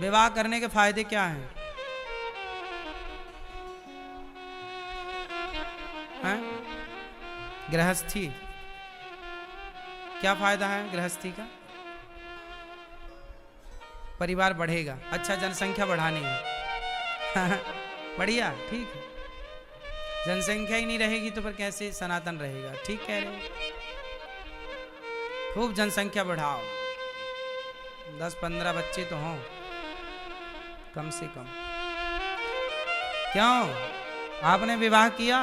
विवाह करने के फायदे क्या हैं? हैं? गृहस्थी, क्या फायदा है गृहस्थी का? परिवार बढ़ेगा। अच्छा, जनसंख्या बढ़ानी है बढ़िया, ठीक है। जनसंख्या ही नहीं रहेगी तो फिर कैसे सनातन रहेगा? ठीक कह रहे हो, खूब जनसंख्या बढ़ाओ, 10-15 बच्चे तो हों कम से कम। क्यों आपने विवाह किया?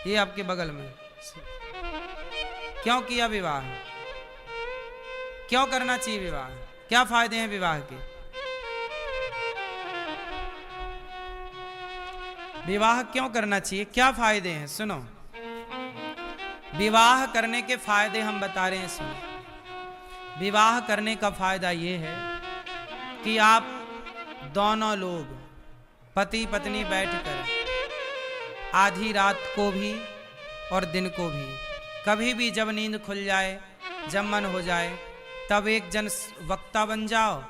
ये आपके बगल में, क्यों किया विवाह? क्यों करना चाहिए विवाह? क्या फायदे हैं विवाह के? विवाह क्यों करना चाहिए? क्या फायदे हैं? सुनो, विवाह करने के फायदे हम बता रहे हैं, सुनो। विवाह करने का फायदा ये है कि आप दोनों लोग पति पत्नी बैठकर आधी रात को भी और दिन को भी, कभी भी जब नींद खुल जाए, जब मन हो जाए, तब एक जन वक्ता बन जाओ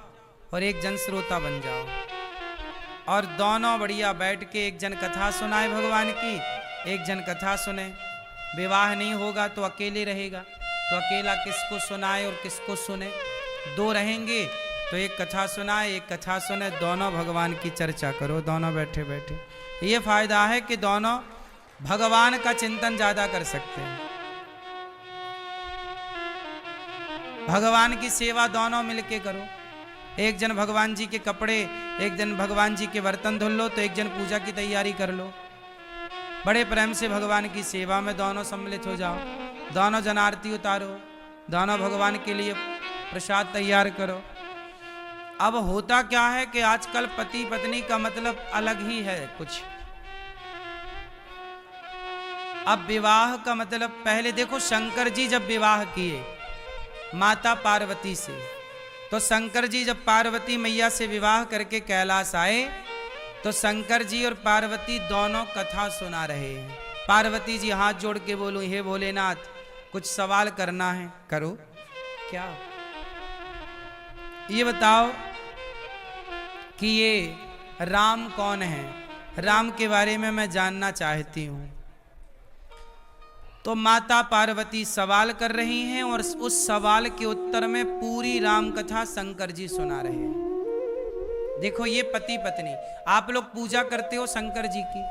और एक जन श्रोता बन जाओ, और दोनों बढ़िया बैठ के एक जन कथा सुनाए भगवान की, एक जन कथा सुने। विवाह नहीं होगा तो अकेले रहेगा, तो अकेला किसको सुनाए और किसको सुने? दो रहेंगे तो एक कथा सुनाए, एक कथा सुने, दोनों भगवान की चर्चा करो, दोनों बैठे बैठे। ये फायदा है कि दोनों भगवान का चिंतन ज्यादा कर सकते हैं। भगवान की सेवा दोनों मिलके करो। एक जन भगवान जी के कपड़े, एक जन भगवान जी के बर्तन धुल लो, तो एक जन पूजा की तैयारी कर लो। बड़े प्रेम से भगवान की सेवा में दोनों सम्मिलित हो जाओ, दोनों जन आरती उतारो, दोनों भगवान के लिए प्रसाद तैयार करो। अब होता क्या है कि आजकल पति पत्नी का मतलब अलग ही है कुछ। अब विवाह का मतलब, पहले देखो शंकर जी जब विवाह किए माता पार्वती से, तो शंकर जी जब पार्वती मैया से विवाह करके कैलाश आए, तो शंकर जी और पार्वती दोनों कथा सुना रहे हैं। पार्वती जी हाथ जोड़ के बोलो, हे भोलेनाथ कुछ सवाल करना है। करो। क्या? ये बताओ कि ये राम कौन है? राम के बारे में मैं जानना चाहती हूं। तो माता पार्वती सवाल कर रही हैं और उस सवाल के उत्तर में पूरी राम कथा शंकर जी सुना रहे हैं। देखो, ये पति पत्नी, आप लोग पूजा करते हो शंकर जी की,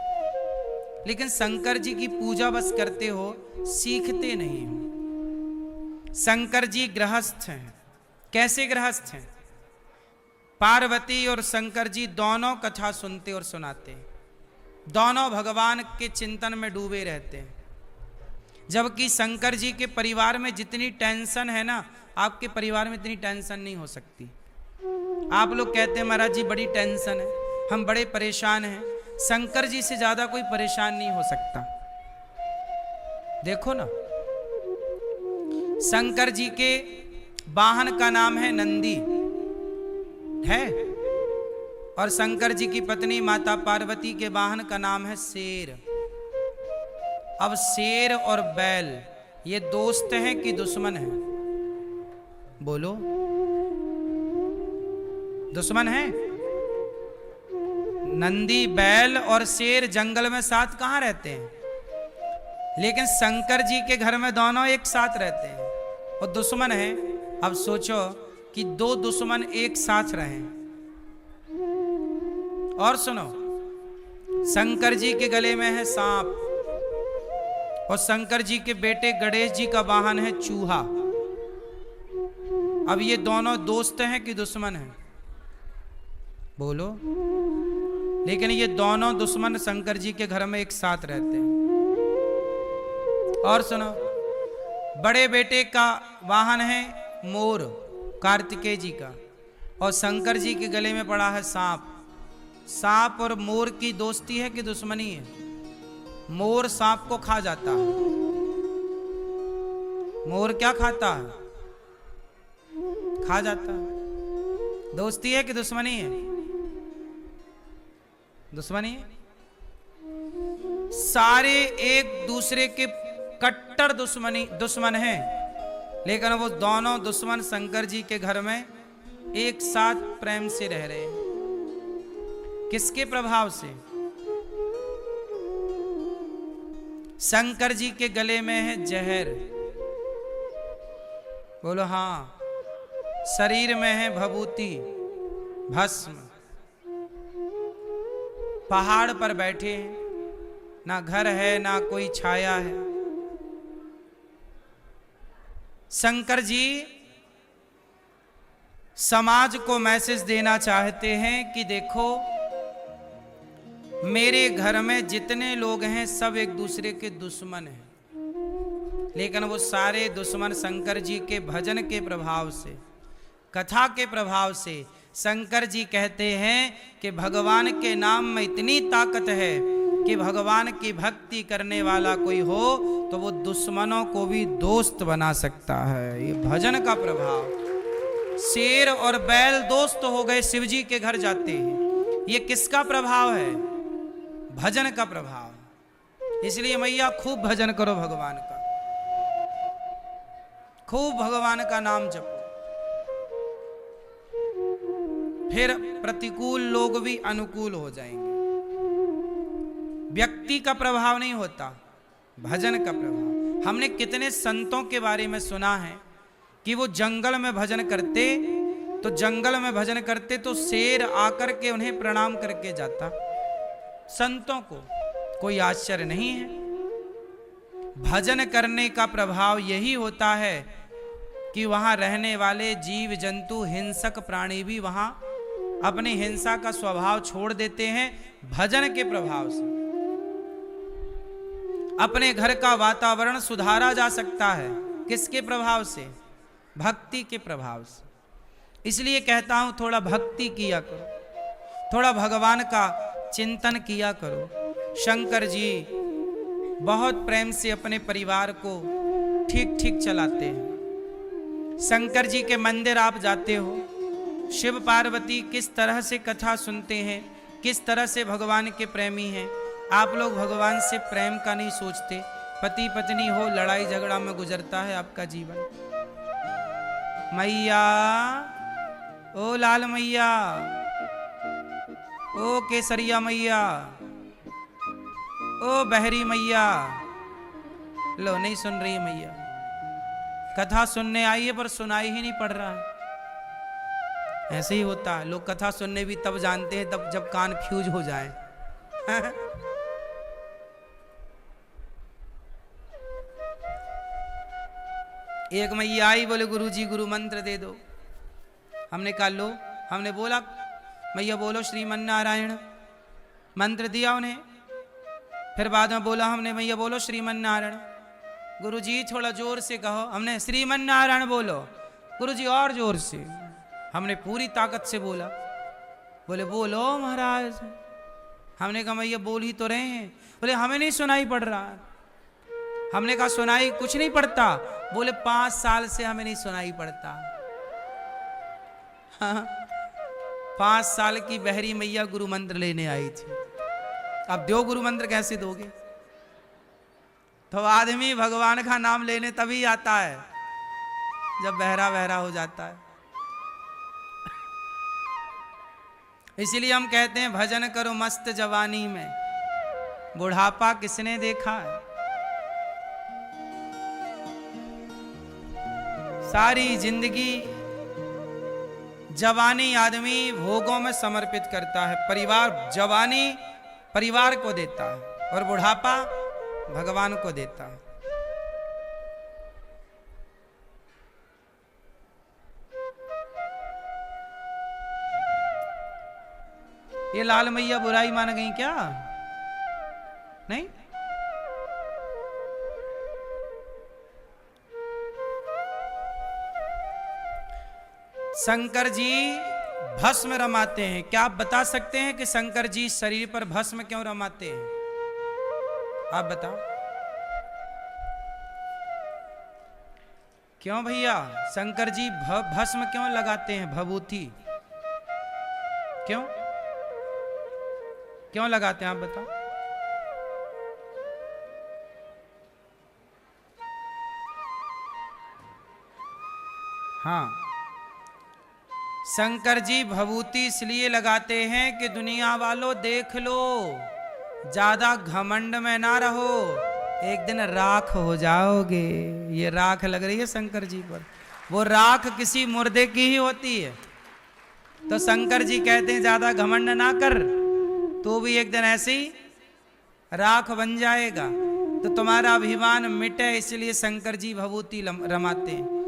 लेकिन शंकर जी की पूजा बस करते हो, सीखते नहीं हो। शंकर जी गृहस्थ हैं। कैसे गृहस्थ हैं? पार्वती और शंकर जी दोनों कथा सुनते और सुनाते, दोनों भगवान के चिंतन में डूबे रहते हैं। जबकि शंकर जी के परिवार में जितनी टेंशन है ना, आपके परिवार में इतनी टेंशन नहीं हो सकती। आप लोग कहते हैं महाराज जी बड़ी टेंशन है, हम बड़े परेशान हैं। शंकर जी से ज्यादा कोई परेशान नहीं हो सकता। देखो ना, शंकर जी के वाहन का नाम है नंदी है, और शंकर जी की पत्नी माता पार्वती के वाहन का नाम है शेर। अब शेर और बैल ये दोस्त हैं कि दुश्मन हैं? बोलो, दुश्मन हैं? नंदी, बैल और शेर जंगल में साथ कहां रहते हैं? लेकिन शंकर जी के घर में दोनों एक साथ रहते हैं और दुश्मन हैं। अब सोचो कि दो दुश्मन एक साथ रहें। और सुनो, शंकर जी के गले में है सांप, और शंकर जी के बेटे गणेश जी का वाहन है चूहा। अब ये दोनों दोस्त हैं कि दुश्मन हैं? बोलो। लेकिन ये दोनों दुश्मन शंकर जी के घर में एक साथ रहते हैं। और सुनो, बड़े बेटे का वाहन है मोर, कार्तिकेय जी का, और शंकर जी के गले में पड़ा है सांप। सांप और मोर की दोस्ती है कि दुश्मनी है? मोर सांप को खा जाता है। मोर क्या खाता है? खा जाता है। दोस्ती है कि दुश्मनी है? दुश्मनी है। सारे एक दूसरे के कट्टर दुश्मन हैं, लेकिन वो दोनों दुश्मन शंकर जी के घर में एक साथ प्रेम से रह रहे हैं। किसके प्रभाव से? शंकर जी के गले में है जहर, बोलो हाँ। शरीर में है भभूति भस्म, पहाड़ पर बैठे हैं, ना घर है ना कोई छाया है। शंकर जी समाज को मैसेज देना चाहते हैं कि देखो, मेरे घर में जितने लोग हैं सब एक दूसरे के दुश्मन हैं, लेकिन वो सारे दुश्मन शंकर जी के भजन के प्रभाव से, कथा के प्रभाव से। शंकर जी कहते हैं कि भगवान के नाम में इतनी ताकत है कि भगवान की भक्ति करने वाला कोई हो तो वो दुश्मनों को भी दोस्त बना सकता है। ये भजन का प्रभाव। शेर और बैल दोस्त हो गए, शिव जी के घर जाते हैं। ये किसका प्रभाव है? भजन का प्रभाव। इसलिए मैया खूब भजन करो भगवान का, खूब भगवान का नाम जपो, फिर प्रतिकूल लोग भी अनुकूल हो जाएंगे। व्यक्ति का प्रभाव नहीं होता, भजन का प्रभाव। हमने कितने संतों के बारे में सुना है कि वो जंगल में भजन करते, तो जंगल में भजन करते तो शेर आकर के उन्हें प्रणाम करके जाता। संतों को कोई आश्चर्य नहीं है। भजन करने का प्रभाव यही होता है कि वहां रहने वाले जीव जंतु, हिंसक प्राणी भी वहां अपनी हिंसा का स्वभाव छोड़ देते हैं भजन के प्रभाव से। अपने घर का वातावरण सुधारा जा सकता है। किसके प्रभाव से? भक्ति के प्रभाव से। इसलिए कहता हूं थोड़ा भक्ति किया करो, थोड़ा भगवान का चिंतन किया करो। शंकर जी बहुत प्रेम से अपने परिवार को ठीक ठीक चलाते हैं। शंकर जी के मंदिर आप जाते हो, शिव पार्वती किस तरह से कथा सुनते हैं, किस तरह से भगवान के प्रेमी हैं। आप लोग भगवान से प्रेम का नहीं सोचते, पति पत्नी हो, लड़ाई झगड़ा में गुजरता है आपका जीवन। मैया, ओ लाल मैया, ओ केसरिया मैया, ओ बहरी मैया, लो नहीं सुन रही मैया। कथा सुनने आई है पर सुनाई ही नहीं पड़ रहा है। ऐसे ही होता है, लोग कथा सुनने भी तब जानते हैं तब जब कान फ्यूज हो जाए। एक मैया आई, बोले गुरुजी गुरु मंत्र दे दो। हमने कहा लो। हमने बोला मैया बोलो श्रीमन्नारायण, मंत्र दिया उन्हें। फिर बाद में बोला हमने मैया बोलो श्रीमन्नारायण। गुरुजी थोड़ा जोर से कहो। हमने श्रीमन्नारायण बोलो। गुरुजी और जोर से। हमने पूरी ताकत से बोला। बोले बोलो महाराज। हमने कहा मैया बोल ही तो रहे हैं। बोले हमें नहीं सुनाई पड़ रहा। हमने कहा सुनाई कुछ नहीं पड़ता। बोले 5 साल से हमें नहीं सुनाई पड़ता। हाँ, 5 साल की बहरी मैया गुरु मंत्र लेने आई थी। अब दो गुरु मंत्र कैसे दोगे? तो आदमी भगवान का नाम लेने तभी आता है जब बहरा बहरा हो जाता है। इसलिए हम कहते हैं भजन करो मस्त जवानी में, बुढ़ापा किसने देखा है। सारी जिंदगी जवानी आदमी भोगों में समर्पित करता है। परिवार, जवानी परिवार को देता है और बुढ़ापा भगवान को देता है। ये लाल मैया बुराई मान गई क्या? नहीं। शंकर जी भस्म रमाते हैं। क्या आप बता सकते हैं कि शंकर जी शरीर पर भस्म क्यों रमाते हैं? आप बताओ। क्यों भैया शंकर जी भस्म क्यों लगाते हैं? भभूति क्यों क्यों लगाते हैं? आप बताओ। हाँ, शंकर जी भभूति इसलिए लगाते हैं कि दुनिया वालों देख लो, ज्यादा घमंड में ना रहो, एक दिन राख हो जाओगे। ये राख लग रही है शंकर जी पर, वो राख किसी मुर्दे की ही होती है। तो शंकर जी कहते हैं ज्यादा घमंड ना कर, तो भी एक दिन ऐसी राख बन जाएगा। तो तुम्हारा अभिमान मिटे, इसलिए शंकर जी भभूति रमाते हैं।